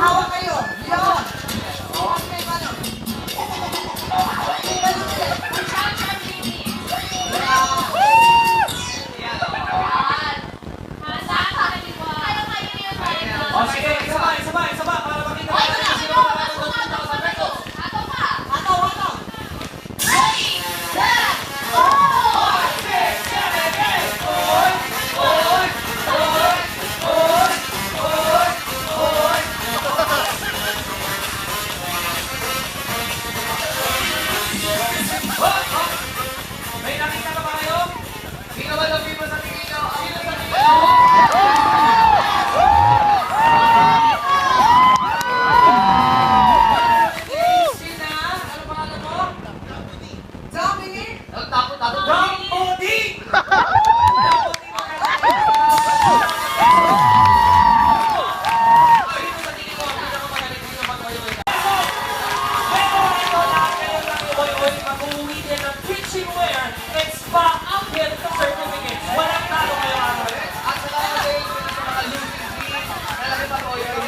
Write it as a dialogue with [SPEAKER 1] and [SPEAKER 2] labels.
[SPEAKER 1] Hawak kayo. Yun.
[SPEAKER 2] O sige, isa pa, para makita natin kung sino makakatulog sa reto.
[SPEAKER 1] Ataw, ataw.
[SPEAKER 2] May nakita ka ba kayo? Sino ba ang people sa tingin nyo? Sino sa tingin nyo? Sina? Ano pangalan mo?
[SPEAKER 1] Dominic.
[SPEAKER 2] Tapos. Damputi! Walang talo kayo araw.
[SPEAKER 3] At salamat din sa mga losing team. Nalaki pa ko yun.